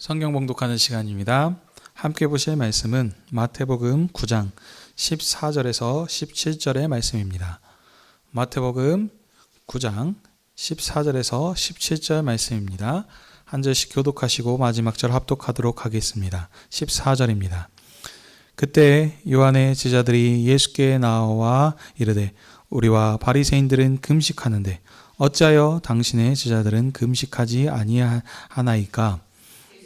성경 봉독하는 시간입니다. 함께 보실 말씀은 마태복음 9장 14절에서 17절의 말씀입니다. 마태복음 9장 14절에서 17절 말씀입니다. 한 절씩 교독하시고 마지막 절 합독하도록 하겠습니다. 14절입니다. 그때 요한의 제자들이 예수께 나와 이르되 우리와 바리새인들은 금식하는데 어찌하여 당신의 제자들은 금식하지 아니하나이까?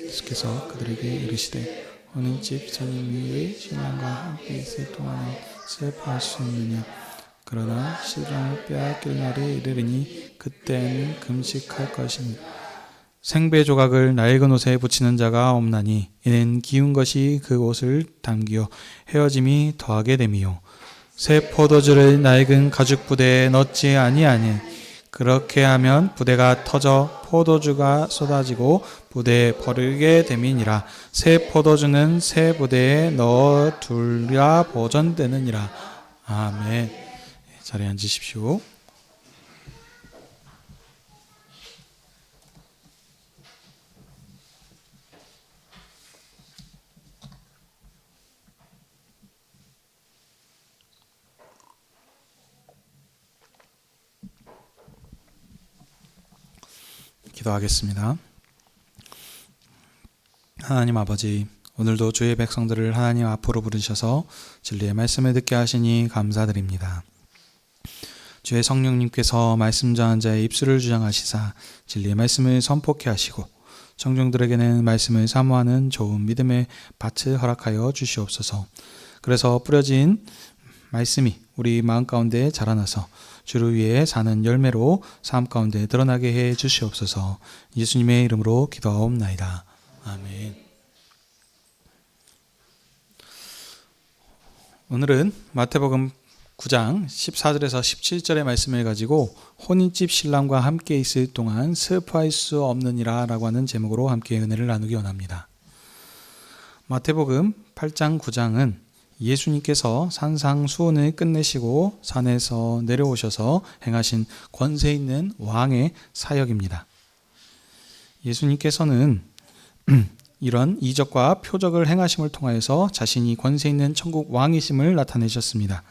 예수께서 그들에게 이르시되 어느 집 손님의 신랑과 함께 있을 동안에 슬퍼할 수 있느냐? 그러나 신랑을 빼앗길 날에 이르리니 그때는 금식할 것이니 생배 조각을 낡은 옷에 붙이는 자가 없나니 이는 기운 것이 그 옷을 당기어 헤어짐이 더하게 됨이요 새 포도주를 낡은 가죽 부대에 넣지 아니하니 그렇게 하면 부대가 터져 포도주가 쏟아지고 부대에 버리게 됨이니라. 새 포도주는 새 부대에 넣어 둘야 보존되느니라. 아멘. 자리에 앉으십시오. 기도하겠습니다. 하나님 아버지, 오늘도 주의 백성들을 하나님 앞으로 부르셔서 진리의 말씀을 듣게 하시니 감사드립니다. 주의 성령님께서 말씀 전한 자의 입술을 주장하시사 진리의 말씀을 선포케 하시고 청중들에게는 말씀을 사모하는 좋은 믿음의 밭을 허락하여 주시옵소서. 그래서 뿌려진 말씀이 우리 마음 가운데 자라나서 주를 위해 사는 열매로 삶 가운데 드러나게 해 주시옵소서. 예수님의 이름으로 기도하옵나이다. 아멘. 오늘은 마태복음 9장 14절에서 17절의 말씀을 가지고 혼인집 신랑과 함께 있을 동안 슬퍼할 수 없느니라 라고 하는 제목으로 함께 은혜를 나누기 원합니다. 마태복음 8장 9장은 예수님께서 산상수훈을 끝내시고 산에서 내려오셔서 행하신 권세 있는 왕의 사역입니다. 예수님께서는 이런 이적과 표적을 행하심을 통하여서 자신이 권세 있는 천국 왕이심을 나타내셨습니다.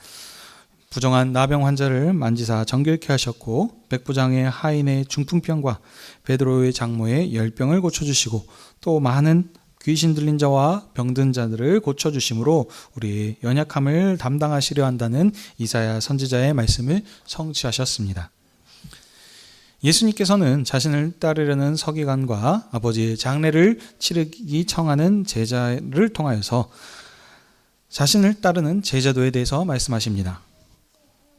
부정한 나병 환자를 만지사 정결케 하셨고 백부장의 하인의 중풍병과 베드로의 장모의 열병을 고쳐주시고 또 많은 귀신 들린 자와 병든 자들을 고쳐주심으로 우리의 연약함을 담당하시려 한다는 이사야 선지자의 말씀을 성취하셨습니다. 예수님께서는 자신을 따르려는 서기관과 아버지의 장례를 치르기 청하는 제자를 통하여서 자신을 따르는 제자도에 대해서 말씀하십니다.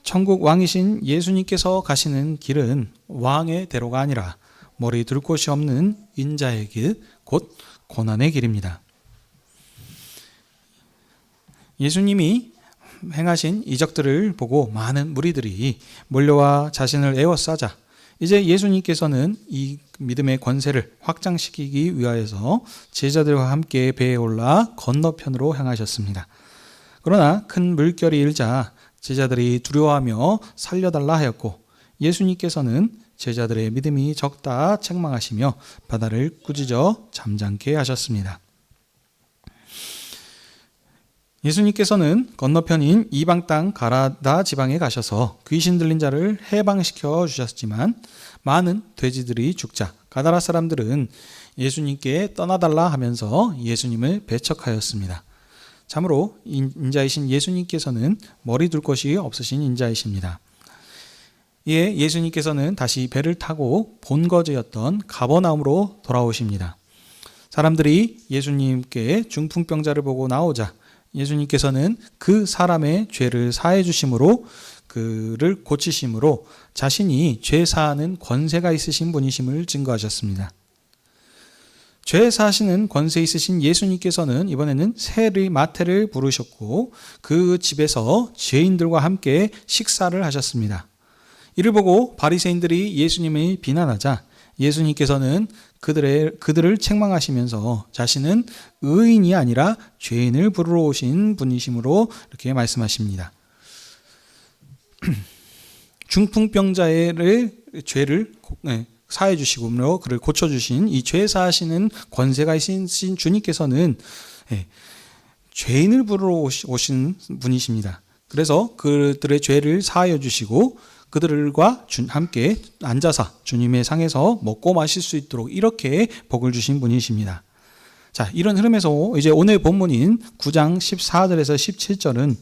천국 왕이신 예수님께서 가시는 길은 왕의 대로가 아니라 머리 둘 곳이 없는 인자의 길, 곧 고난의 길입니다. 예수님이 행하신 이적들을 보고 많은 무리들이 몰려와 자신을 에워싸자 이제 예수님께서는 이 믿음의 권세를 확장시키기 위하여서 제자들과 함께 배에 올라 건너편으로 향하셨습니다. 그러나 큰 물결이 일자 제자들이 두려워하며 살려달라 하였고 예수님께서는 제자들의 믿음이 적다 책망하시며 바다를 꾸짖어 잠잠케 하셨습니다. 예수님께서는 건너편인 이방 땅 가라다 지방에 가셔서 귀신 들린 자를 해방시켜 주셨지만 많은 돼지들이 죽자 가다라 사람들은 예수님께 떠나달라 하면서 예수님을 배척하였습니다. 참으로 인자이신 예수님께서는 머리 둘 곳이 없으신 인자이십니다. 이에 예수님께서는 다시 배를 타고 본거지였던 가버나움으로 돌아오십니다. 사람들이 예수님께 중풍병자를 보고 나오자 예수님께서는 그 사람의 죄를 사해 주심으로 그를 고치심으로 자신이 죄 사하는 권세가 있으신 분이심을 증거하셨습니다. 죄 사하시는 권세 있으신 예수님께서는 이번에는 세리 마태를 부르셨고 그 집에서 죄인들과 함께 식사를 하셨습니다. 이를 보고 바리새인들이 예수님을 비난하자 예수님께서는 그들을 책망하시면서 자신은 의인이 아니라 죄인을 부르러 오신 분이심으로 이렇게 말씀하십니다. 중풍병자의 죄를 사해 주시고 그를 고쳐 주신 이 죄 사하시는 권세가 있으신 주님께서는 죄인을 부르러 오신 분이십니다. 그래서 그들의 죄를 사하여 주시고 그들과 함께 앉아서 주님의 상에서 먹고 마실 수 있도록 이렇게 복을 주신 분이십니다. 자, 이런 흐름에서 이제 오늘 본문인 9장 14절에서 17절은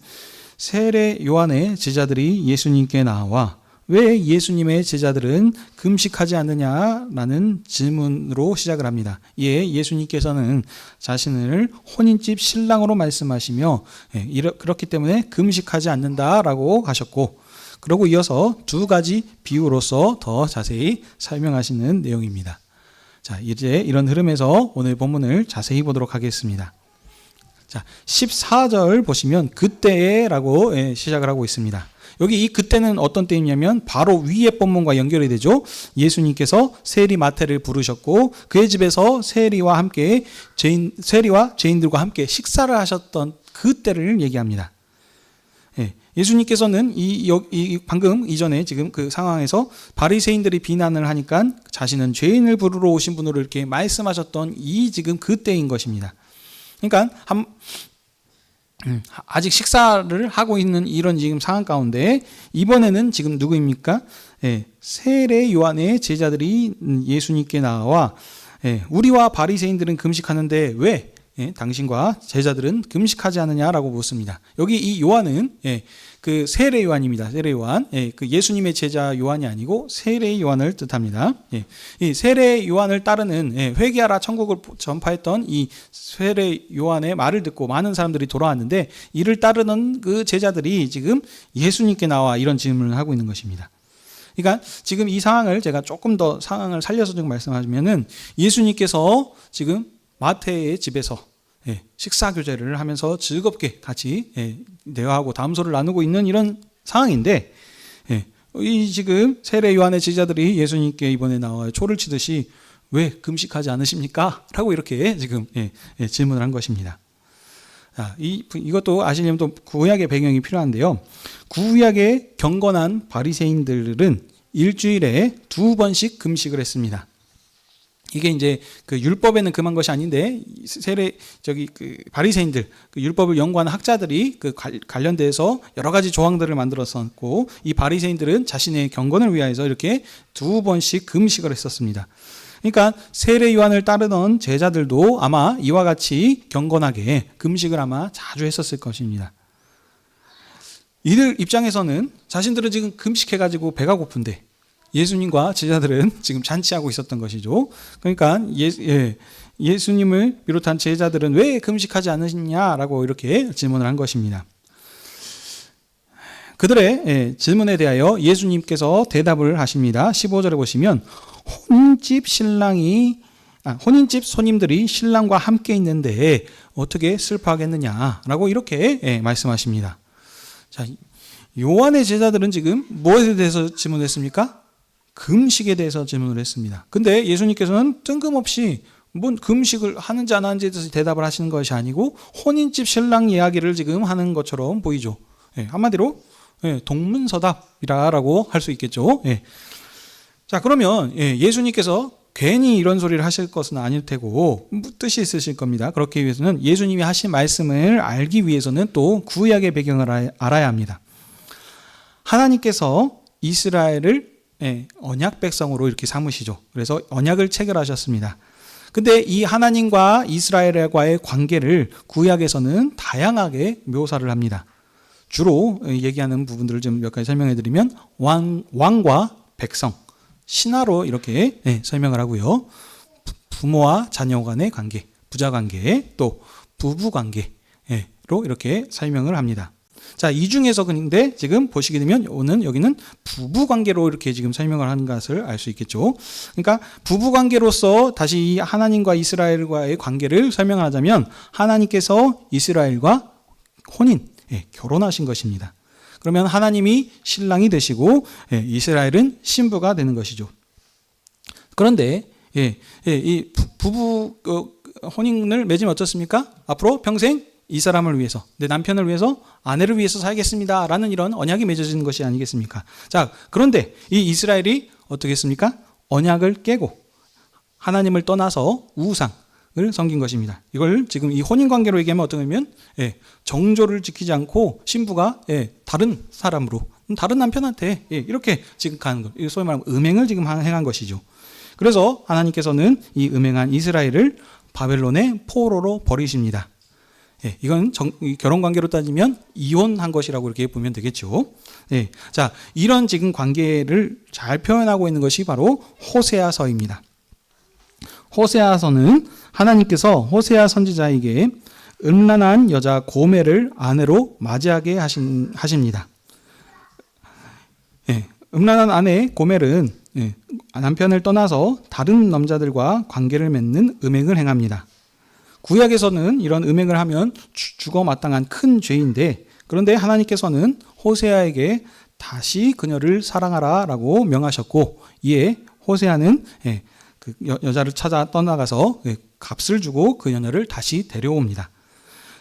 세례 요한의 제자들이 예수님께 나와 왜 예수님의 제자들은 금식하지 않느냐라는 질문으로 시작을 합니다. 이에 예수님께서는 자신을 혼인집 신랑으로 말씀하시며 그렇기 때문에 금식하지 않는다라고 하셨고, 그러고 이어서 두 가지 비유로서 더 자세히 설명하시는 내용입니다. 자, 이제 이런 흐름에서 오늘 본문을 자세히 보도록 하겠습니다. 자, 14절 보시면 그때라고 시작을 하고 있습니다. 여기 이 그때는 어떤 때이냐면 바로 위의 본문과 연결이 되죠. 예수님께서 세리 마태를 부르셨고 그의 집에서 세리와 죄인들과 함께 식사를 하셨던 그때를 얘기합니다. 예수님께서는 방금 이전에 지금 그 상황에서 바리새인들이 비난을 하니까 자신은 죄인을 부르러 오신 분으로 이렇게 말씀하셨던 이 지금 그때인 것입니다. 그러니까 아직 식사를 하고 있는 이런 지금 상황 가운데 이번에는 지금 누구입니까? 세례 요한의 제자들이 예수님께 나와 우리와 바리새인들은 금식하는데 왜 당신과 제자들은 금식하지 않느냐라고 묻습니다. 여기 이 요한은 그 세례 요한입니다. 세례 요한, 그 예수님의 제자 요한이 아니고 세례 요한을 뜻합니다. 이 세례 요한을 따르는 회개하라 천국을 전파했던 이 세례 요한의 말을 듣고 많은 사람들이 돌아왔는데 이를 따르는 그 제자들이 지금 예수님께 나와 이런 질문을 하고 있는 것입니다. 그러니까 지금 이 상황을 제가 조금 더 상황을 살려서 좀 말씀하시면은 예수님께서 지금 마태의 집에서 식사 교제를 하면서 즐겁게 같이 대화하고 담소를 나누고 있는 이런 상황인데 이 지금 세례 요한의 제자들이 예수님께 이번에 나와 초를 치듯이 왜 금식하지 않으십니까? 라고 이렇게 지금 질문을 한 것입니다. 자, 이것도 아시려면 또 구약의 배경이 필요한데요. 구약의 경건한 바리새인들은 일주일에 2번씩 금식을 했습니다. 이게 이제 그 율법에는 금한 것이 아닌데 그 바리새인들, 그 율법을 연구하는 학자들이 그 관련돼서 여러 가지 조항들을 만들었었고 이 바리새인들은 자신의 경건을 위하여서 이렇게 2번씩 금식을 했었습니다. 그러니까 세례 요한을 따르던 제자들도 아마 이와 같이 경건하게 금식을 아마 자주 했었을 것입니다. 이들 입장에서는 자신들은 지금 금식해가지고 배가 고픈데 예수님과 제자들은 지금 잔치하고 있었던 것이죠. 그러니까 예수님을 비롯한 제자들은 왜 금식하지 않으시냐라고 이렇게 질문을 한 것입니다. 그들의 질문에 대하여 예수님께서 대답을 하십니다. 15절에 보시면 혼인집 손님들이 신랑과 함께 있는데 어떻게 슬퍼하겠느냐라고 이렇게 말씀하십니다. 자, 요한의 제자들은 지금 무엇에 대해서 질문했습니까? 금식에 대해서 질문을 했습니다. 근데 예수님께서는 뜬금없이 뭔 금식을 하는지 안 하는지에 대해서 대답을 하시는 것이 아니고 혼인집 신랑 이야기를 지금 하는 것처럼 보이죠. 한마디로 동문서답이라고 할 수 있겠죠. 자, 그러면 예수님께서 괜히 이런 소리를 하실 것은 아닐 테고 뜻이 있으실 겁니다. 그렇기 위해서는 예수님이 하신 말씀을 알기 위해서는 또 구약의 배경을 알아야 합니다. 하나님께서 이스라엘을 언약 백성으로 이렇게 삼으시죠. 그래서 언약을 체결하셨습니다. 근데 이 하나님과 이스라엘과의 관계를 구약에서는 다양하게 묘사를 합니다. 주로 얘기하는 부분들을 좀 몇 가지 설명해 드리면 왕과 백성, 신하로 이렇게 설명을 하고요. 부모와 자녀 간의 관계, 부자 관계, 또 부부 관계로 이렇게 설명을 합니다. 자, 이 중에서 근데 지금 보시게 되면 여기는 부부 관계로 이렇게 지금 설명을 하는 것을 알 수 있겠죠. 그러니까 부부 관계로서 다시 하나님과 이스라엘과의 관계를 설명하자면 하나님께서 이스라엘과 결혼하신 것입니다. 그러면 하나님이 신랑이 되시고 이스라엘은 신부가 되는 것이죠. 그런데 이 부부 혼인을 맺으면 어떻습니까? 앞으로 평생 이 사람을 위해서, 내 남편을 위해서, 아내를 위해서 살겠습니다 라는 이런 언약이 맺어지는 것이 아니겠습니까? 자, 그런데 이 이스라엘이 어떻게 했습니까? 언약을 깨고 하나님을 떠나서 우상을 섬긴 것입니다. 이걸 지금 이 혼인관계로 얘기하면 어떤 거냐면 정조를 지키지 않고 신부가 다른 사람으로 다른 남편한테 이렇게 지금 가는 것, 소위 말하면 음행을 지금 행한 것이죠. 그래서 하나님께서는 이 음행한 이스라엘을 바벨론의 포로로 버리십니다. 이건 결혼관계로 따지면 이혼한 것이라고 이렇게 보면 되겠죠. 자, 이런 지금 관계를 잘 표현하고 있는 것이 바로 호세아서입니다. 호세아서는 하나님께서 호세아 선지자에게 음란한 여자 고멜을 아내로 맞이하게 하십니다. 음란한 아내 고멜은 남편을 떠나서 다른 남자들과 관계를 맺는 음행을 행합니다. 구약에서는 이런 음행을 하면 죽어 마땅한 큰 죄인데, 그런데 하나님께서는 호세아에게 다시 그녀를 사랑하라 라고 명하셨고, 이에 호세아는 그 여자를 찾아 떠나가서 값을 주고 그 여녀를 다시 데려옵니다.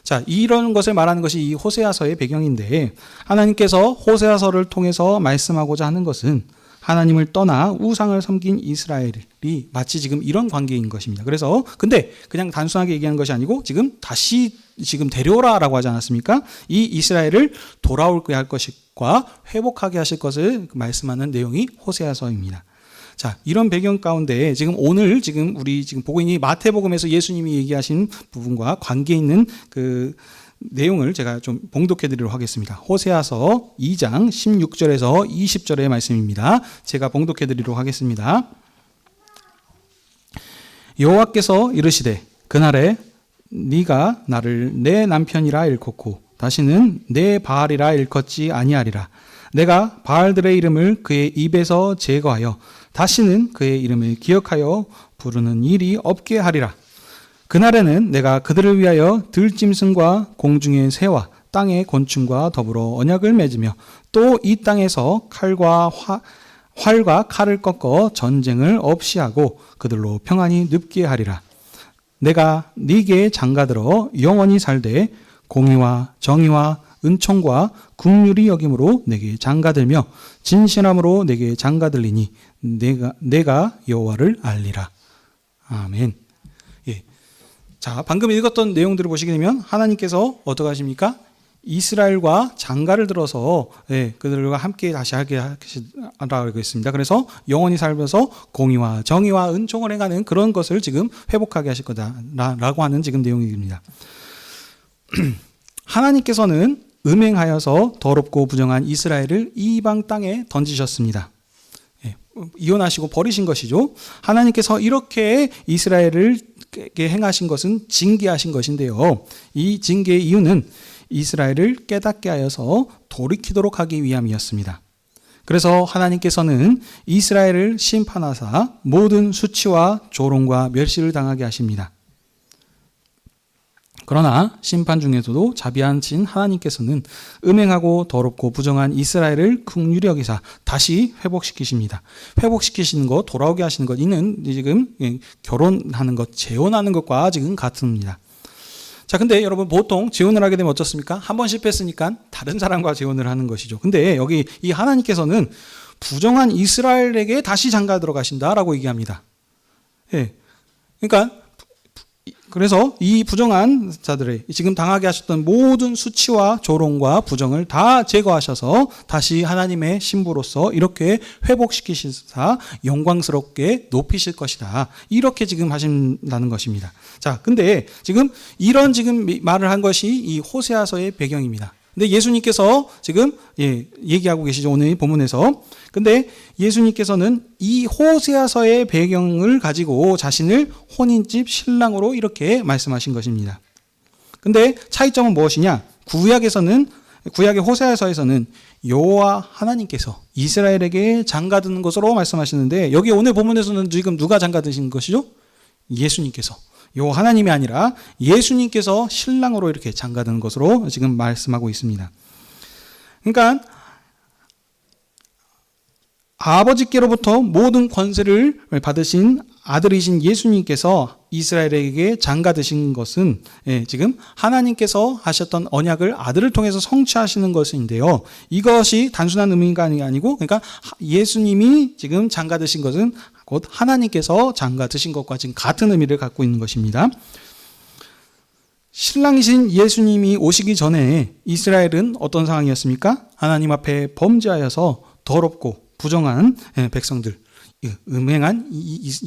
자, 이런 것을 말하는 것이 이 호세아서의 배경인데, 하나님께서 호세아서를 통해서 말씀하고자 하는 것은 하나님을 떠나 우상을 섬긴 이스라엘이 마치 지금 이런 관계인 것입니다. 그래서 근데 그냥 단순하게 얘기하는 것이 아니고 지금 다시 지금 데려오라라고 하지 않았습니까? 이 이스라엘을 돌아올게 할 것과 회복하게 하실 것을 말씀하는 내용이 호세아서입니다. 자, 이런 배경 가운데 지금 오늘 지금 우리 지금 보고 있는 마태복음에서 예수님이 얘기하신 부분과 관계 있는 그 내용을 제가 좀 봉독해 드리도록 하겠습니다. 호세아서 2장 16절에서 20절의 말씀입니다. 제가 봉독해 드리도록 하겠습니다. 여호와께서 이르시되 그날에 네가 나를 내 남편이라 일컫고 다시는 내 바알이라 일컫지 아니하리라. 내가 바알들의 이름을 그의 입에서 제거하여 다시는 그의 이름을 기억하여 부르는 일이 없게 하리라. 그날에는 내가 그들을 위하여 들짐승과 공중의 새와 땅의 곤충과 더불어 언약을 맺으며 또 이 땅에서 활과 칼을 꺾어 전쟁을 없이 하고 그들로 평안히 눕게 하리라. 내가 네게 장가들어 영원히 살되 공의와 정의와 은총과 긍휼이 여김으로 내게 장가들며 진실함으로 내게 장가들리니 내가 여호와를 알리라. 아멘. 자, 방금 읽었던 내용들을 보시게 되면 하나님께서 어떻게 하십니까? 이스라엘과 장가를 들어서 그들과 함께 다시 하게 하라고 했습니다. 그래서 영원히 살면서 공의와 정의와 은총을 행하는 그런 것을 지금 회복하게 하실 거다라고 하는 지금 내용입니다. 하나님께서는 음행하여서 더럽고 부정한 이스라엘을 이방 땅에 던지셨습니다. 이혼하시고 버리신 것이죠. 하나님께서 이렇게 이스라엘을 행하신 것은 징계하신 것인데요. 이 징계의 이유는 이스라엘을 깨닫게 하여서 돌이키도록 하기 위함이었습니다. 그래서 하나님께서는 이스라엘을 심판하사 모든 수치와 조롱과 멸시를 당하게 하십니다. 그러나 심판 중에서도 자비하신 하나님께서는 음행하고 더럽고 부정한 이스라엘을 긍휼히 여기사 다시 회복시키십니다. 회복시키시는 것, 돌아오게 하시는 것, 이는 지금 결혼하는 것, 재혼하는 것과 지금 같습니다. 자, 근데 여러분 보통 재혼을 하게 되면 어떻습니까? 한 번 실패했으니까 다른 사람과 재혼을 하는 것이죠. 근데 여기 이 하나님께서는 부정한 이스라엘에게 다시 장가 들어가신다라고 얘기합니다. 그러니까 그래서 이 부정한 자들의 지금 당하게 하셨던 모든 수치와 조롱과 부정을 다 제거하셔서 다시 하나님의 신부로서 이렇게 회복시키시사 영광스럽게 높이실 것이다. 이렇게 지금 하신다는 것입니다. 자, 근데 지금 이런 지금 말을 한 것이 이 호세아서의 배경입니다. 근데 예수님께서 지금 얘기하고 계시죠. 오늘 이 본문에서. 근데 예수님께서는 이 호세아서의 배경을 가지고 자신을 혼인집 신랑으로 이렇게 말씀하신 것입니다. 근데 차이점은 무엇이냐? 구약의 호세아서에서는 여호와 하나님께서 이스라엘에게 장가드는 것으로 말씀하시는데 여기 오늘 본문에서는 지금 누가 장가드신 것이죠? 예수님께서. 여호와 하나님이 아니라 예수님께서 신랑으로 이렇게 장가드는 것으로 지금 말씀하고 있습니다. 그러니까 아버지께로부터 모든 권세를 받으신 아들이신 예수님께서 이스라엘에게 장가드신 것은 지금 하나님께서 하셨던 언약을 아들을 통해서 성취하시는 것인데요. 이것이 단순한 의미가 아니고 그러니까 예수님이 지금 장가드신 것은 곧 하나님께서 장가 드신 것과 지금 같은 의미를 갖고 있는 것입니다. 신랑이신 예수님이 오시기 전에 이스라엘은 어떤 상황이었습니까? 하나님 앞에 범죄하여서 더럽고 부정한 백성들, 음행한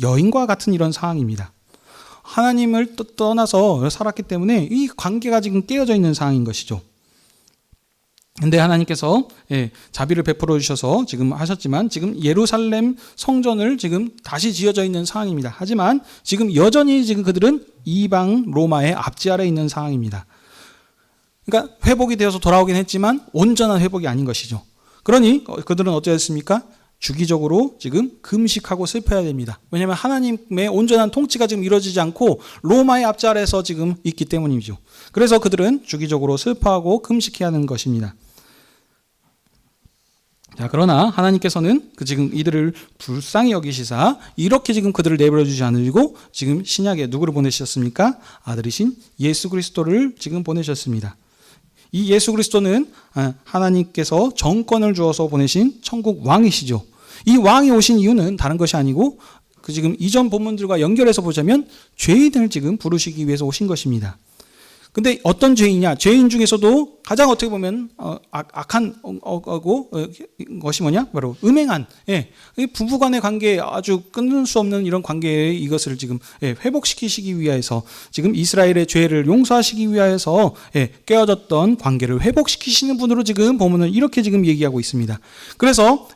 여인과 같은 이런 상황입니다. 하나님을 떠나서 살았기 때문에 이 관계가 지금 깨어져 있는 상황인 것이죠. 근데 하나님께서 자비를 베풀어 주셔서 지금 하셨지만 지금 예루살렘 성전을 지금 다시 지어져 있는 상황입니다. 하지만 지금 여전히 지금 그들은 이방 로마의 압제 아래 있는 상황입니다. 그러니까 회복이 되어서 돌아오긴 했지만 온전한 회복이 아닌 것이죠. 그러니 그들은 어쩌했습니까? 주기적으로 지금 금식하고 슬퍼야 됩니다. 왜냐하면 하나님의 온전한 통치가 지금 이루어지지 않고 로마의 압제 아래에서 지금 있기 때문이죠. 그래서 그들은 주기적으로 슬퍼하고 금식해야 하는 것입니다. 자, 그러나 하나님께서는 지금 이들을 불쌍히 여기시사 이렇게 지금 그들을 내버려 주지 않으시고 지금 신약에 누구를 보내셨습니까? 아들이신 예수 그리스도를 지금 보내셨습니다. 이 예수 그리스도는 하나님께서 정권을 주어서 보내신 천국 왕이시죠. 이 왕이 오신 이유는 다른 것이 아니고 지금 이전 본문들과 연결해서 보자면 죄인을 지금 부르시기 위해서 오신 것입니다. 근데 어떤 죄인이냐? 죄인 중에서도 가장 어떻게 보면 악한 것이 뭐냐? 바로 음행한 부부간의 관계, 아주 끊을 수 없는 이런 관계에 이것을 지금 회복시키시기 위해서 지금 이스라엘의 죄를 용서하시기 위해서 깨어졌던 관계를 회복시키시는 분으로 지금 본문은 이렇게 지금 얘기하고 있습니다. 그래서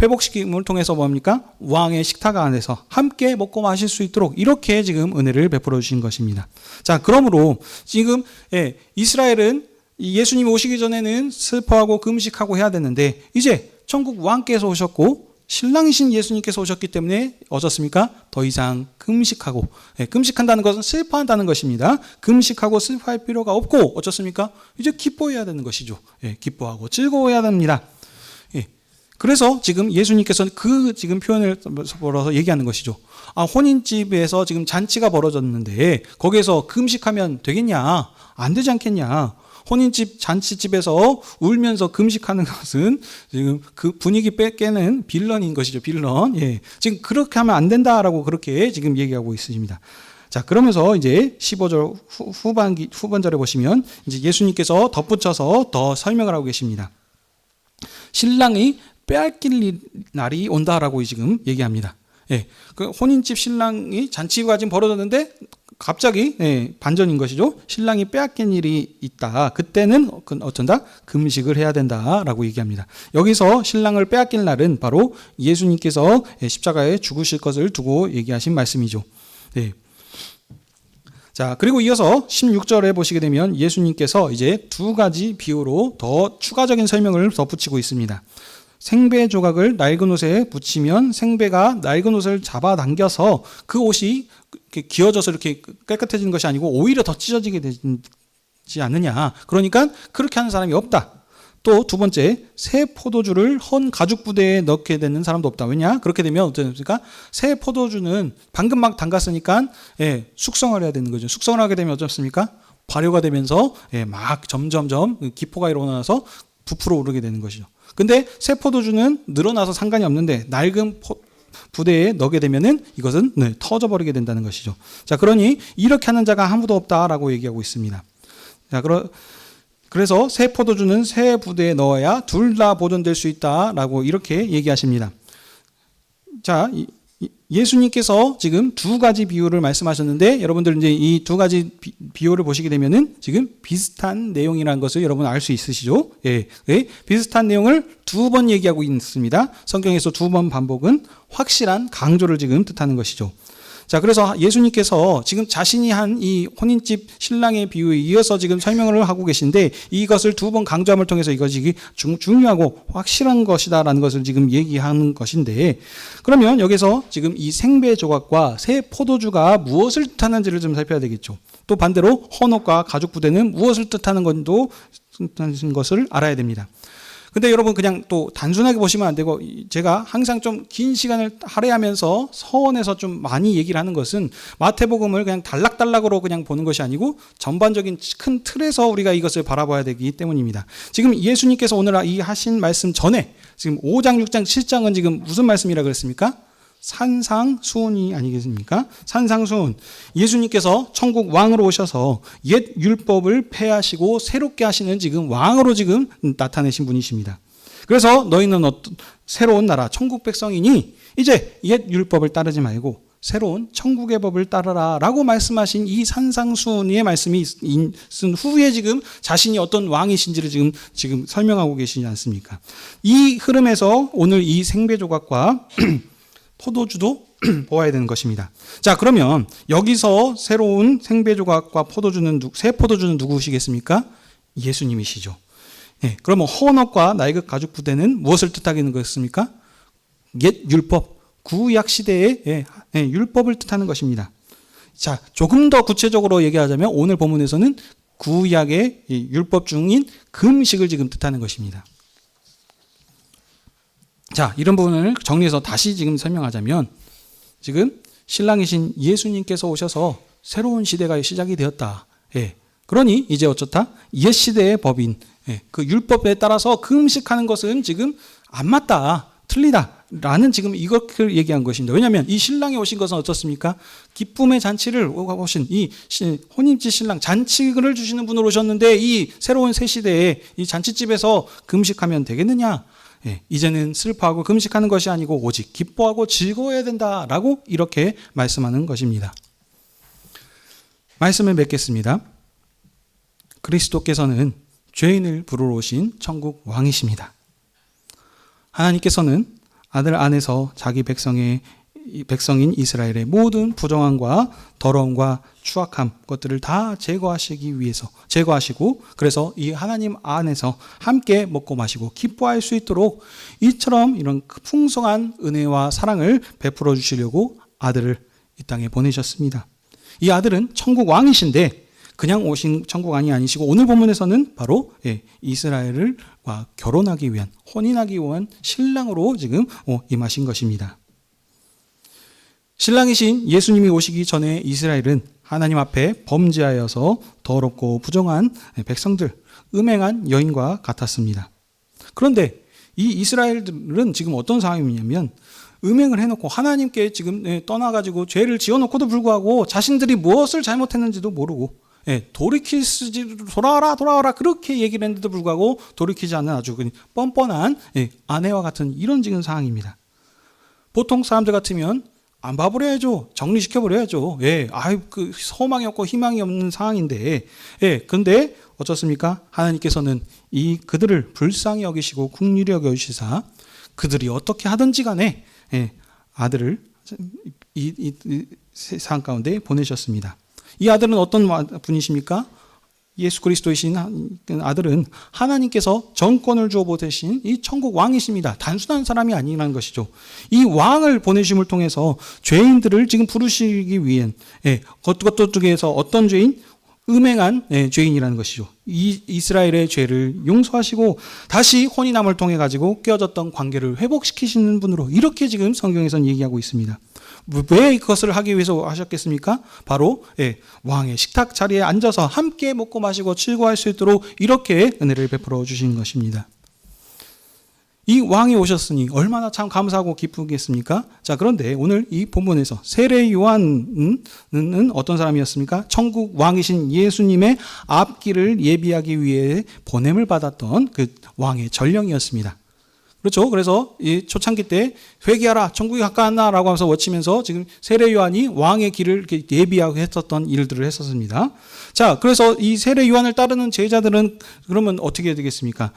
회복시킴을 통해서 뭡니까? 왕의 식탁 안에서 함께 먹고 마실 수 있도록 이렇게 지금 은혜를 베풀어 주신 것입니다. 자, 그러므로 지금 이스라엘은 예수님이 오시기 전에는 슬퍼하고 금식하고 해야 되는데 이제 천국 왕께서 오셨고 신랑이신 예수님께서 오셨기 때문에 어떻습니까? 더 이상 금식하고 금식한다는 것은 슬퍼한다는 것입니다. 금식하고 슬퍼할 필요가 없고 어떻습니까? 이제 기뻐해야 되는 것이죠. 기뻐하고 즐거워해야 됩니다. 그래서 지금 예수님께서는 그 지금 표현을 벌어서 얘기하는 것이죠. 혼인집에서 지금 잔치가 벌어졌는데 거기에서 금식하면 되겠냐? 안 되지 않겠냐? 혼인집 잔치집에서 울면서 금식하는 것은 지금 그 분위기 깨는 빌런인 것이죠. 빌런. 지금 그렇게 하면 안 된다라고 그렇게 지금 얘기하고 있습니다. 자, 그러면서 이제 15절 후반절에 보시면 이제 예수님께서 덧붙여서 더 설명을 하고 계십니다. 신랑이 빼앗길 날이 온다라고 지금 얘기합니다. 그 혼인집 신랑이 잔치가 지금 벌어졌는데 갑자기 반전인 것이죠. 신랑이 빼앗긴 일이 있다. 그때는 어쩐다? 금식을 해야 된다라고 얘기합니다. 여기서 신랑을 빼앗길 날은 바로 예수님께서 십자가에 죽으실 것을 두고 얘기하신 말씀이죠. 자, 그리고 이어서 16절에 보시게 되면 예수님께서 이제 두 가지 비유로 더 추가적인 설명을 덧붙이고 있습니다. 생배 조각을 낡은 옷에 붙이면 생배가 낡은 옷을 잡아당겨서 그 옷이 이렇게 기어져서 이렇게 깨끗해지는 것이 아니고 오히려 더 찢어지게 되지 않느냐. 그러니까 그렇게 하는 사람이 없다. 또 두 번째, 새 포도주를 헌 가죽 부대에 넣게 되는 사람도 없다. 왜냐? 그렇게 되면 어떻습니까? 새 포도주는 방금 막 담갔으니까 숙성을 해야 되는 거죠. 숙성을 하게 되면 어떻습니까? 발효가 되면서 막 점점점 기포가 일어나서 부풀어 오르게 되는 것이죠. 근데 새 포도주는 늘어나서 상관이 없는데 낡은 부대에 넣게 되면은 이것은 터져버리게 된다는 것이죠. 자, 그러니 이렇게 하는 자가 아무도 없다라고 얘기하고 있습니다. 자, 그래서 새 포도주는 새 부대에 넣어야 둘 다 보존될 수 있다라고 이렇게 얘기하십니다. 자, 예수님께서 지금 두 가지 비유를 말씀하셨는데 여러분들 이제 이 두 가지 비유를 보시게 되면은 지금 비슷한 내용이라는 것을 여러분 알 수 있으시죠? 비슷한 내용을 두 번 얘기하고 있습니다. 성경에서 두 번 반복은 확실한 강조를 지금 뜻하는 것이죠. 자, 그래서 예수님께서 지금 자신이 한 이 혼인집 신랑의 비유에 이어서 지금 설명을 하고 계신데 이것을 두 번 강조함을 통해서 이것이 중요하고 확실한 것이다라는 것을 지금 얘기하는 것인데 그러면 여기서 지금 이 생배 조각과 새 포도주가 무엇을 뜻하는지를 좀 살펴야 되겠죠. 또 반대로 헌옷과 가죽 부대는 무엇을 뜻하는 것을 알아야 됩니다. 근데 여러분 그냥 또 단순하게 보시면 안 되고 제가 항상 좀 긴 시간을 할애하면서 서원에서 좀 많이 얘기를 하는 것은 마태복음을 그냥 단락단락으로 그냥 보는 것이 아니고 전반적인 큰 틀에서 우리가 이것을 바라봐야 되기 때문입니다. 지금 예수님께서 오늘 이 하신 말씀 전에 지금 5장, 6장, 7장은 지금 무슨 말씀이라 그랬습니까? 산상수훈이 아니겠습니까? 산상수훈. 예수님께서 천국 왕으로 오셔서 옛 율법을 폐하시고 새롭게 하시는 지금 왕으로 지금 나타내신 분이십니다. 그래서 너희는 새로운 나라, 천국 백성이니 이제 옛 율법을 따르지 말고 새로운 천국의 법을 따르라 라고 말씀하신 이 산상수훈의 말씀이 있은 후에 지금 자신이 어떤 왕이신지를 지금 설명하고 계시지 않습니까? 이 흐름에서 오늘 이 생배조각과 포도주도 보아야 되는 것입니다. 자, 그러면 여기서 새로운 생배조각과 새 포도주는 누구시겠습니까? 예수님이시죠. 네, 그러면 헌업과 나이극 가죽 부대는 무엇을 뜻하는 것입니까? 옛 율법, 구약 시대의 율법을 뜻하는 것입니다. 자, 조금 더 구체적으로 얘기하자면 오늘 본문에서는 구약의 율법 중인 금식을 지금 뜻하는 것입니다. 자, 이런 부분을 정리해서 다시 지금 설명하자면 지금 신랑이신 예수님께서 오셔서 새로운 시대가 시작이 되었다. 그러니 이제 어쩌다? 옛 시대의 법인 그 율법에 따라서 금식하는 것은 지금 안 맞다. 틀리다. 라는 지금 이것을 얘기한 것입니다. 왜냐하면 이 신랑이 오신 것은 어떻습니까? 기쁨의 잔치를 오신 이 혼인집 신랑 잔치를 주시는 분으로 오셨는데 이 새로운 새 시대에 이 잔치집에서 금식하면 되겠느냐? 이제는 슬퍼하고 금식하는 것이 아니고 오직 기뻐하고 즐거워야 된다라고 이렇게 말씀하는 것입니다. 말씀을 맺겠습니다. 그리스도께서는 죄인을 부르러 오신 천국 왕이십니다. 하나님께서는 아들 안에서 자기 백성인 이스라엘의 모든 부정함과 더러움과 추악함 것들을 다 제거하시고 그래서 이 하나님 안에서 함께 먹고 마시고 기뻐할 수 있도록 이처럼 이런 풍성한 은혜와 사랑을 베풀어 주시려고 아들을 이 땅에 보내셨습니다. 이 아들은 천국 왕이신데 그냥 오신 천국 왕이 아니시고 오늘 본문에서는 바로 이스라엘과 결혼하기 위한 혼인하기 위한 신랑으로 지금 임하신 것입니다. 신랑이신 예수님이 오시기 전에 이스라엘은 하나님 앞에 범죄하여서 더럽고 부정한 백성들, 음행한 여인과 같았습니다. 그런데 이 이스라엘들은 지금 어떤 상황이냐면 음행을 해놓고 하나님께 지금 떠나가지고 죄를 지어놓고도 불구하고 자신들이 무엇을 잘못했는지도 모르고 돌아와라 그렇게 얘기를 했는데도 불구하고 돌이키지 않는 아주 뻔뻔한 아내와 같은 이런 지금 상황입니다. 보통 사람들 같으면 안 봐버려야죠. 정리시켜버려야죠. 그 소망이 없고 희망이 없는 상황인데 근데 어떻습니까? 하나님께서는 그들을 불쌍히 여기시고 긍휼히 여기시사 그들이 어떻게 하든지 간에 아들을 이 세상 가운데 보내셨습니다. 이 아들은 어떤 분이십니까? 예수 그리스도이신 아들은 하나님께서 정권을 주어 보내신 이 천국 왕이십니다. 단순한 사람이 아니라는 것이죠. 이 왕을 보내심을 통해서 죄인들을 지금 부르시기 위한 그것 중에서 어떤 죄인? 음행한 죄인이라는 것이죠. 이스라엘의 죄를 용서하시고 다시 혼인함을 통해 가지고 깨어졌던 관계를 회복시키시는 분으로 이렇게 지금 성경에서는 얘기하고 있습니다. 왜 그것을 하기 위해서 하셨겠습니까? 바로 왕의 식탁 자리에 앉아서 함께 먹고 마시고 즐거워할 수 있도록 이렇게 은혜를 베풀어 주신 것입니다. 이 왕이 오셨으니 얼마나 참 감사하고 기쁘겠습니까? 자, 그런데 오늘 이 본문에서 세례 요한은 어떤 사람이었습니까? 천국 왕이신 예수님의 앞길을 예비하기 위해 보냄을 받았던 그 왕의 전령이었습니다. 그렇죠. 그래서 이 초창기 때 회개하라, 천국이 가까웠나라고 하면서 외치면서 지금 세례 요한이 왕의 길을 예비하고 했었던 일들을 했었습니다. 자, 그래서 이 세례 요한을 따르는 제자들은 그러면 어떻게 되겠습니까?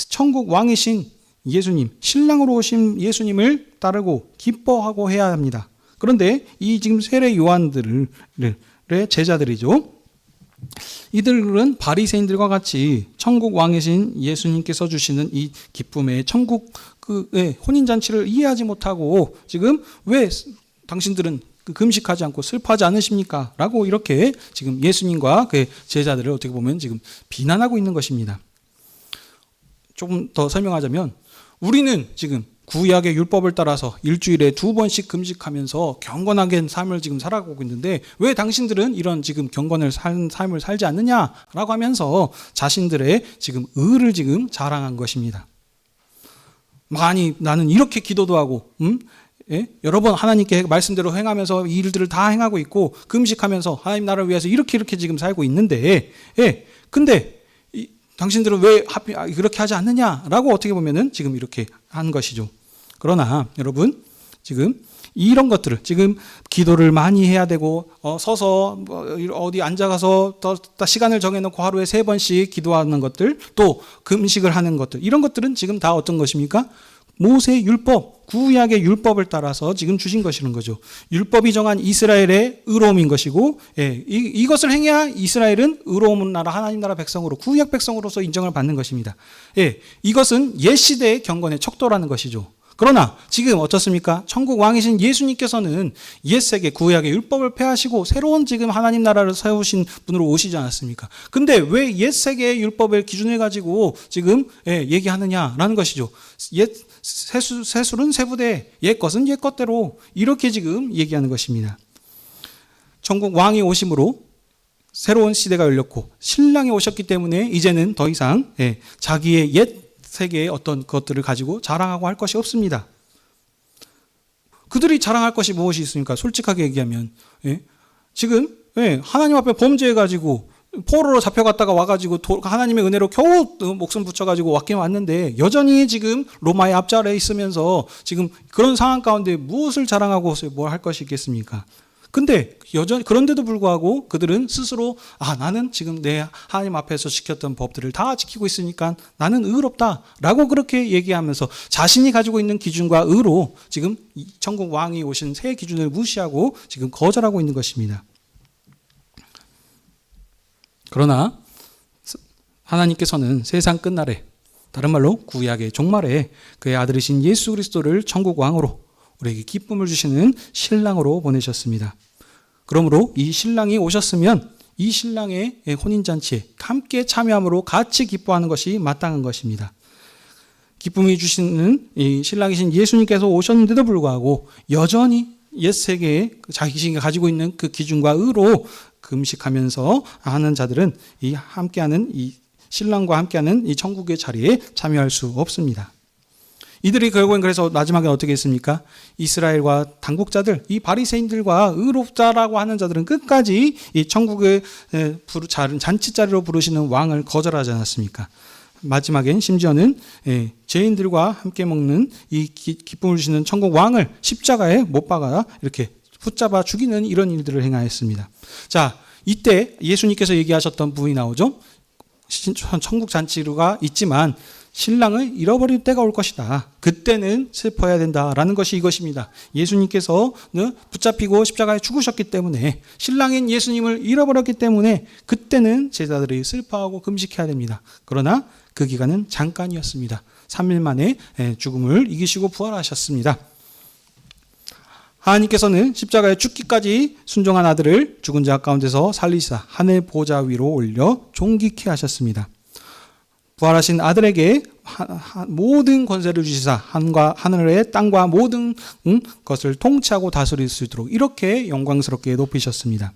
천국 왕이신 예수님, 신랑으로 오신 예수님을 따르고 기뻐하고 해야 합니다. 그런데 이 지금 세례 요한들의 제자들이죠. 이들은 바리새인들과 같이 천국 왕이신 예수님께서 주시는 이 기쁨의 천국 혼인 잔치를 이해하지 못하고 지금 왜 당신들은 금식하지 않고 슬퍼하지 않으십니까? 라고 이렇게 지금 예수님과 그 제자들을 어떻게 보면 지금 비난하고 있는 것입니다. 조금 더 설명하자면 우리는 지금 구약의 율법을 따라서 일주일에 2번씩 금식하면서 경건하게 삶을 지금 살아가고 있는데 왜 당신들은 이런 지금 경건을 삶을 살지 않느냐라고 하면서 자신들의 지금 의를 지금 자랑한 것입니다. 나는 이렇게 기도도 하고 여러 번 하나님께 말씀대로 행하면서 이 일들을 다 행하고 있고 금식하면서 하나님 나라를 위해서 이렇게 지금 살고 있는데 근데 당신들은 왜 그렇게 하지 않느냐라고 어떻게 보면은 지금 이렇게 한 것이죠. 그러나 여러분 지금 이런 것들을 지금 기도를 많이 해야 되고 서서 어디 앉아가서 시간을 정해놓고 하루에 3번씩 기도하는 것들 또 금식을 하는 것들 이런 것들은 지금 다 어떤 것입니까? 모세의 율법, 구약의 율법을 따라서 지금 주신 것이라는 거죠. 율법이 정한 이스라엘의 의로움인 것이고 이것을 행해야 이스라엘은 의로운 나라 하나님 나라 백성으로 구약 백성으로서 인정을 받는 것입니다. 이것은 옛 시대의 경건의 척도라는 것이죠. 그러나 지금 어떻습니까? 천국 왕이신 예수님께서는 옛세계 구약의 율법을 폐하시고 새로운 지금 하나님 나라를 세우신 분으로 오시지 않았습니까? 근데 왜 옛세계의 율법을 기준해 가지고 지금 얘기하느냐라는 것이죠. 새술은 새부대, 옛 것은 옛 것대로 이렇게 지금 얘기하는 것입니다. 천국 왕이 오심으로 새로운 시대가 열렸고 신랑이 오셨기 때문에 이제는 더 이상 자기의 옛 세계의 어떤 것들을 가지고 자랑하고 할 것이 없습니다. 그들이 자랑할 것이 무엇이 있습니까? 솔직하게 얘기하면 지금 하나님 앞에 범죄해가지고 포로로 잡혀갔다가 와가지고 하나님의 은혜로 겨우 목숨 붙여가지고 왔긴 왔는데 여전히 지금 로마의 앞자리에 있으면서 지금 그런 상황 가운데 무엇을 자랑하고 뭘 할 것이 있겠습니까? 근데 여전히 그런데도 불구하고 그들은 스스로 나는 지금 내 하나님 앞에서 지켰던 법들을 다 지키고 있으니까 나는 의롭다라고 그렇게 얘기하면서 자신이 가지고 있는 기준과 의로 지금 천국 왕이 오신 새 기준을 무시하고 지금 거절하고 있는 것입니다. 그러나 하나님께서는 세상 끝날에 다른 말로 구약의 종말에 그의 아들이신 예수 그리스도를 천국 왕으로 우리에게 기쁨을 주시는 신랑으로 보내셨습니다. 그러므로 이 신랑이 오셨으면 이 신랑의 혼인잔치에 함께 참여함으로 같이 기뻐하는 것이 마땅한 것입니다. 기쁨이 주시는 이 신랑이신 예수님께서 오셨는데도 불구하고 여전히 옛세계에 자신이 가지고 있는 그 기준과 의로 금식하면서 하는 자들은 이 함께하는 이 신랑과 함께하는 이 천국의 자리에 참여할 수 없습니다. 이들이 결국엔 그래서 마지막에 어떻게 했습니까? 이스라엘과 당국자들, 이 바리새인들과 의롭다라고 하는 자들은 끝까지 이 천국의 잔치 자리로 부르시는 왕을 거절하지 않았습니까? 마지막엔 심지어는 죄인들과 함께 먹는 이 기쁨을 주시는 천국 왕을 십자가에 못 박아 이렇게 붙잡아 죽이는 이런 일들을 행하였습니다. 자, 이때 예수님께서 얘기하셨던 부분이 나오죠. 천국 잔치가 있지만 신랑을 잃어버릴 때가 올 것이다. 그때는 슬퍼해야 된다라는 것이 이것입니다. 예수님께서는 붙잡히고 십자가에 죽으셨기 때문에 신랑인 예수님을 잃어버렸기 때문에 그때는 제자들이 슬퍼하고 금식해야 됩니다. 그러나 그 기간은 잠깐이었습니다. 3일 만에 죽음을 이기시고 부활하셨습니다. 하나님께서는 십자가에 죽기까지 순종한 아들을 죽은 자 가운데서 살리시사 하늘 보좌 위로 올려 존귀케 하셨습니다. 부활하신 아들에게 모든 권세를 주시사 하늘의 땅과 모든 것을 통치하고 다스릴 수 있도록 이렇게 영광스럽게 높이셨습니다.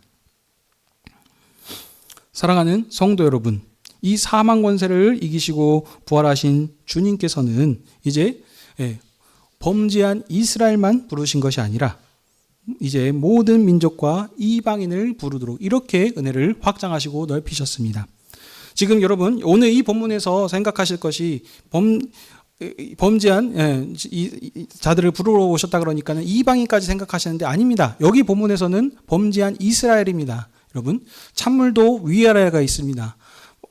사랑하는 성도 여러분, 이 사망 권세를 이기시고 부활하신 주님께서는 이제 범죄한 이스라엘만 부르신 것이 아니라 이제 모든 민족과 이방인을 부르도록 이렇게 은혜를 확장하시고 넓히셨습니다. 지금 여러분 오늘 이 본문에서 생각하실 것이 범죄한 자들을 부르러 오셨다 그러니까는 이방인까지 생각하시는데 아닙니다. 여기 본문에서는 범죄한 이스라엘입니다. 여러분 찬물도 위아래가 있습니다.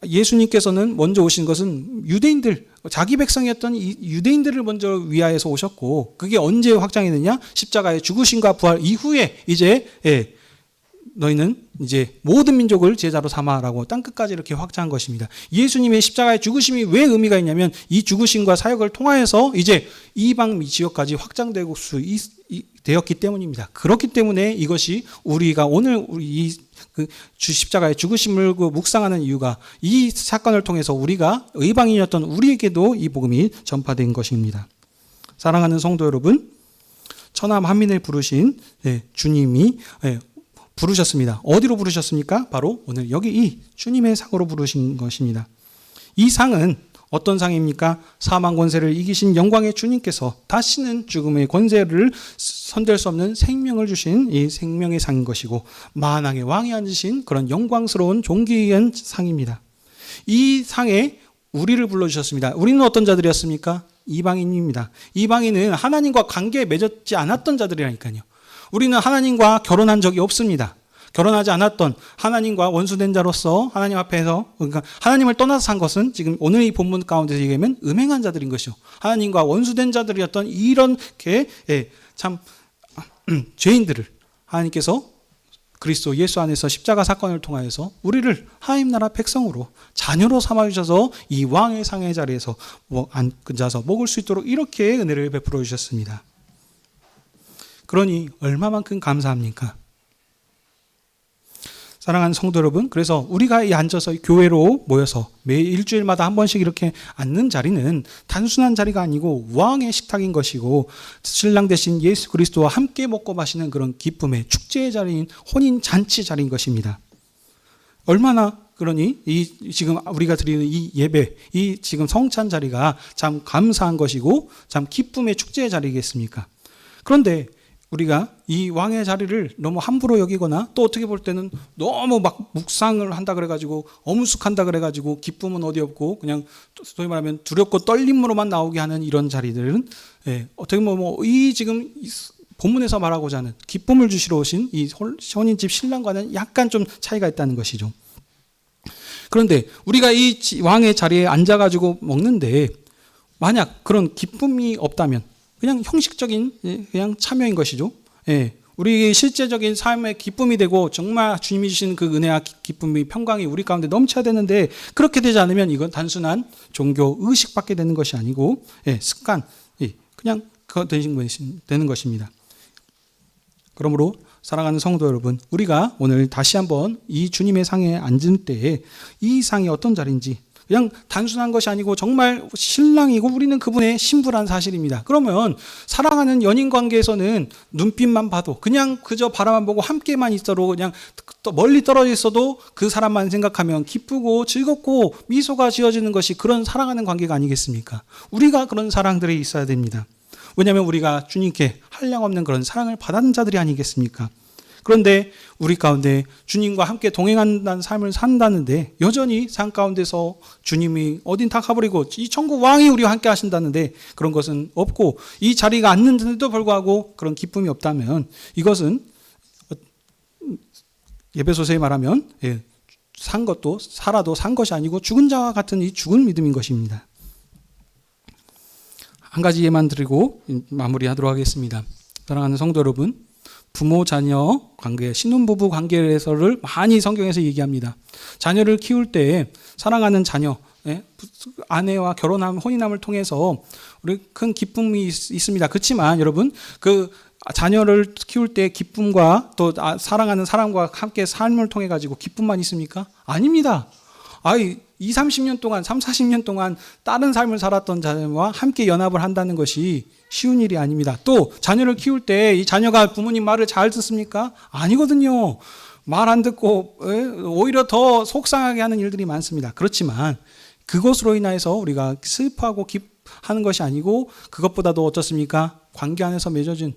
예수님께서는 먼저 오신 것은 유대인들, 자기 백성이었던 유대인들을 먼저 위하여서 오셨고 그게 언제 확장이 되냐? 십자가의 죽으심과 부활 이후에 이제 너희는 이제 모든 민족을 제자로 삼아라고 땅끝까지 이렇게 확장한 것입니다. 예수님의 십자가의 죽으심이 왜 의미가 있냐면 이 죽으심과 사역을 통하여서 이제 이방 지역까지 확장되고 되었기 때문입니다. 그렇기 때문에 이것이 우리가 오늘 이 십자가의 죽으심을 묵상하는 이유가 이 사건을 통해서 우리가 이방인이었던 우리에게도 이 복음이 전파된 것입니다. 사랑하는 성도 여러분, 천하 만민을 부르신 주님이 부르셨습니다. 어디로 부르셨습니까? 바로 오늘 여기 이 주님의 상으로 부르신 것입니다. 이 상은 어떤 상입니까? 사망 권세를 이기신 영광의 주님께서 다시는 죽음의 권세를 손댈 수 없는 생명을 주신 이 생명의 상인 것이고, 만왕의 왕이 앉으신 그런 영광스러운 존귀한 상입니다. 이 상에 우리를 불러주셨습니다. 우리는 어떤 자들이었습니까? 이방인입니다. 이방인은 하나님과 관계에 맺었지 않았던 자들이라니까요. 우리는 하나님과 결혼한 적이 없습니다. 결혼하지 않았던, 하나님과 원수된 자로서 하나님 앞에서, 그러니까 하나님을 떠나서 산 것은 지금 오늘 이 본문 가운데서 얘기하면 음행한 자들인 것이요, 하나님과 원수된 자들이었던 이렇게 참 죄인들을 하나님께서 그리스도 예수 안에서 십자가 사건을 통하여서 우리를 하나님 나라 백성으로 자녀로 삼아주셔서 이 왕의 상의 자리에서 앉아서 먹을 수 있도록 이렇게 은혜를 베풀어 주셨습니다. 그러니 얼마만큼 감사합니까? 사랑하는 성도 여러분, 그래서 우리가 이 앉아서 교회로 모여서 매일 일주일마다 한 번씩 이렇게 앉는 자리는 단순한 자리가 아니고 왕의 식탁인 것이고, 신랑 대신 예수 그리스도와 함께 먹고 마시는 그런 기쁨의 축제의 자리인 혼인 잔치 자리인 것입니다. 얼마나 그러니 이 지금 우리가 드리는 이 예배, 이 지금 성찬 자리가 참 감사한 것이고 참 기쁨의 축제의 자리겠습니까? 그런데 우리가 이 왕의 자리를 너무 함부로 여기거나, 또 어떻게 볼 때는 너무 막 묵상을 한다 그래가지고 어무숙한다 그래가지고 기쁨은 어디 없고 그냥 소위 말하면 두렵고 떨림으로만 나오게 하는 이런 자리들은, 어떻게 보면 이 지금 본문에서 말하고자 하는 기쁨을 주시러 오신 이 혼인집 신랑과는 약간 좀 차이가 있다는 것이죠. 그런데 우리가 이 왕의 자리에 앉아가지고 먹는데 만약 그런 기쁨이 없다면 그냥 형식적인 그냥 참여인 것이죠. 우리 실제적인 삶의 기쁨이 되고 정말 주님이 주신 그 은혜와 기쁨이 평강이 우리 가운데 넘쳐야 되는데, 그렇게 되지 않으면 이건 단순한 종교 의식밖에 되는 것이 아니고 습관, 그냥 그거 되는 것입니다. 그러므로 사랑하는 성도 여러분, 우리가 오늘 다시 한번 이 주님의 상에 앉을 때에 이 상이 어떤 자리인지, 그냥 단순한 것이 아니고 정말 신랑이고 우리는 그분의 신부란 사실입니다. 그러면 사랑하는 연인 관계에서는 눈빛만 봐도 그냥 그저 바라만 보고 함께만 있어도, 그냥 멀리 떨어져 있어도 그 사람만 생각하면 기쁘고 즐겁고 미소가 지어지는 것이 그런 사랑하는 관계가 아니겠습니까? 우리가 그런 사랑들이 있어야 됩니다. 왜냐하면 우리가 주님께 한량없는 그런 사랑을 받은 자들이 아니겠습니까? 그런데 우리 가운데 주님과 함께 동행한다는 삶을 산다는데 여전히 산 가운데서 주님이 어딘 다 가버리고 이 천국 왕이 우리와 함께 하신다는데 그런 것은 없고, 이 자리가 앉는데도 불구하고 그런 기쁨이 없다면 이것은 에베소서에 말하면 산 것도 살아도 산 것이 아니고 죽은 자와 같은 이 죽은 믿음인 것입니다. 한 가지 예만 드리고 마무리하도록 하겠습니다. 사랑하는 성도 여러분, 부모 자녀 관계, 신혼부부 관계에서를 많이 성경에서 얘기합니다. 자녀를 키울 때 사랑하는 자녀, 아내와 결혼함, 혼인함을 통해서 우리 큰 기쁨이 있습니다. 그렇지만 여러분, 그 자녀를 키울 때 기쁨과 또 사랑하는 사람과 함께 삶을 통해 가지고 기쁨만 있습니까? 아닙니다. 30년 동안, 40년 동안 다른 삶을 살았던 자녀와 함께 연합을 한다는 것이 쉬운 일이 아닙니다. 또 자녀를 키울 때 이 자녀가 부모님 말을 잘 듣습니까? 아니거든요. 말 안 듣고 오히려 더 속상하게 하는 일들이 많습니다. 그렇지만 그것으로 인해서 우리가 슬퍼하고 하는 것이 아니고, 그것보다도 어떻습니까? 관계 안에서 맺어진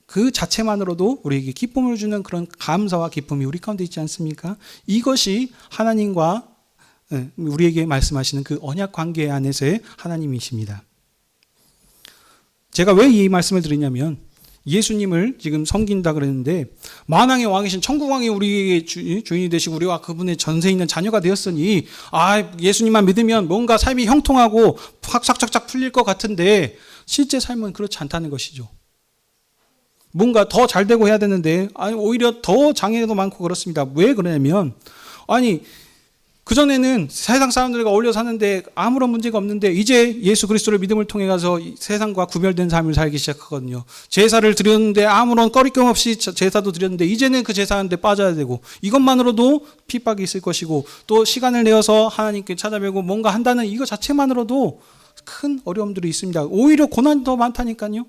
그 자체만으로도 우리에게 기쁨을 주는 그런 감사와 기쁨이 우리 가운데 있지 않습니까? 이것이 하나님과 우리에게 말씀하시는 그 언약 관계 안에서의 하나님이십니다. 제가 왜 이 말씀을 드리냐면, 예수님을 지금 섬긴다 그랬는데 만왕의 왕이신 천국왕이 우리에게 주인이 되시고 우리와 그분의 전세 있는 자녀가 되었으니 예수님만 믿으면 뭔가 삶이 형통하고 확 싹싹싹 풀릴 것 같은데 실제 삶은 그렇지 않다는 것이죠. 뭔가 더 잘 되고 해야 되는데 오히려 더 장애도 많고 그렇습니다. 왜 그러냐면 그전에는 세상 사람들과 어울려 사는데 아무런 문제가 없는데 이제 예수 그리스도를 믿음을 통해 가서 세상과 구별된 삶을 살기 시작하거든요. 제사를 드렸는데 아무런 꺼리낌 없이 제사도 드렸는데 이제는 그 제사하는데 빠져야 되고, 이것만으로도 핍박이 있을 것이고, 또 시간을 내어서 하나님께 찾아뵈고 뭔가 한다는 이거 자체만으로도 큰 어려움들이 있습니다. 오히려 고난이 더 많다니까요.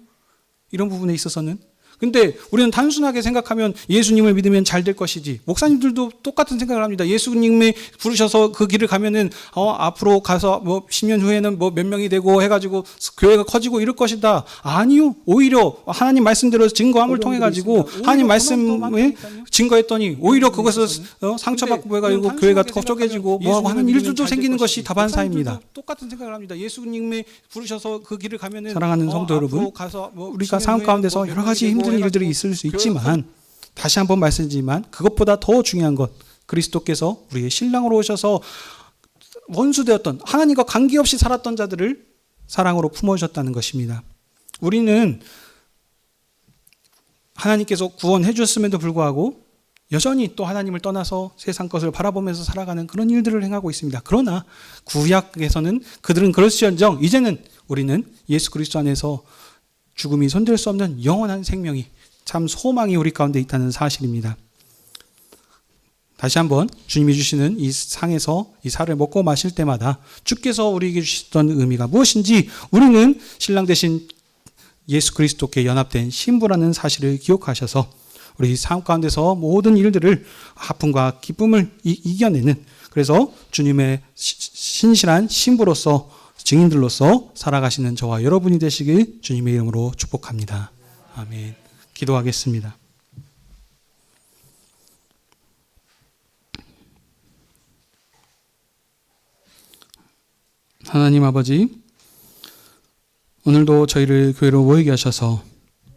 이런 부분에 있어서는. 근데 우리는 단순하게 생각하면 예수님을 믿으면 잘 될 것이지. 목사님들도 똑같은 생각을 합니다. 예수님이 부르셔서 그 길을 가면은 앞으로 가서 뭐 10년 후에는 뭐 몇 명이 되고 해가지고 교회가 커지고 이럴 것이다. 아니요. 오히려 하나님 말씀대로 증거함을 통해 가지고 하나님 말씀에 증거했더니 오히려 그것을 상처받고 해가지고 교회가 더 쪼개지고 뭐하고 하는 일들도 생기는 것이 다반사입니다. 똑같은 생각을 합니다. 예수님이 부르셔서 그 길을 가면은 사랑하는 성도 여러분, 우리가 삶 가운데서 여러 가지 힘든 일들이 있을 수 있지만 다시 한번 말씀드리지만 그것보다 더 중요한 것, 그리스도께서 우리의 신랑으로 오셔서 원수되었던 하나님과 관계없이 살았던 자들을 사랑으로 품어주셨다는 것입니다. 우리는 하나님께서 구원해 주셨음에도 불구하고 여전히 또 하나님을 떠나서 세상 것을 바라보면서 살아가는 그런 일들을 행하고 있습니다. 그러나 구약에서는 그들은 그럴지언정 이제는 우리는 예수 그리스도 안에서 죽음이 손댈 수 없는 영원한 생명이, 참 소망이 우리 가운데 있다는 사실입니다. 다시 한번 주님이 주시는 이 상에서 이 살을 먹고 마실 때마다 주께서 우리에게 주셨던 의미가 무엇인지 우리는 신랑 되신 예수 그리스도께 연합된 신부라는 사실을 기억하셔서 우리 삶 가운데서 모든 일들을, 아픔과 기쁨을 이겨내는, 그래서 주님의 신실한 신부로서, 증인들로서 살아가시는 저와 여러분이 되시길 주님의 이름으로 축복합니다. 아멘. 기도하겠습니다. 하나님 아버지, 오늘도 저희를 교회로 모이게 하셔서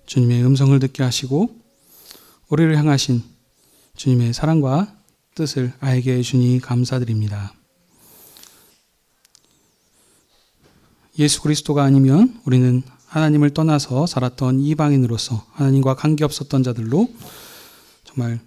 주님의 음성을 듣게 하시고 우리를 향하신 주님의 사랑과 뜻을 알게 해주니 감사드립니다. 예수 그리스도가 아니면 우리는 하나님을 떠나서 살았던 이방인으로서 하나님과 관계없었던 자들로 정말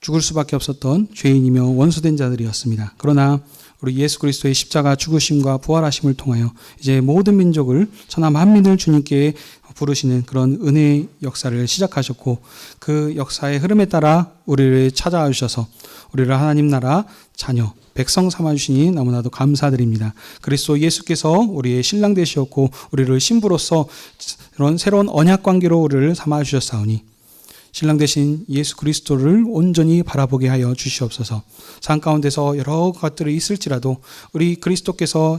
죽을 수밖에 없었던 죄인이며 원수된 자들이었습니다. 그러나 우리 예수 그리스도의 십자가 죽으심과 부활하심을 통하여 이제 모든 민족을, 천하 만민을 주님께 부르시는 그런 은혜의 역사를 시작하셨고, 그 역사의 흐름에 따라 우리를 찾아와 주셔서 우리를 하나님 나라 자녀, 백성 삼아주시니 너무나도 감사드립니다. 그리스도 예수께서 우리의 신랑 되시었고 우리를 신부로서 그런 새로운 언약 관계로 우리를 삼아주셨사오니 신랑 되신 예수 그리스도를 온전히 바라보게 하여 주시옵소서. 삶 가운데서 여러 것들이 있을지라도 우리 그리스도께서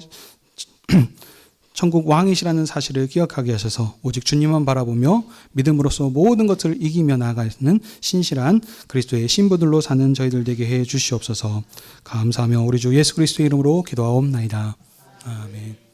천국 왕이시라는 사실을 기억하게 하셔서 오직 주님만 바라보며 믿음으로써 모든 것을 이기며 나아가는 신실한 그리스도의 신부들로 사는 저희들 되게 해 주시옵소서. 감사하며 우리 주 예수 그리스도의 이름으로 기도하옵나이다. 아멘.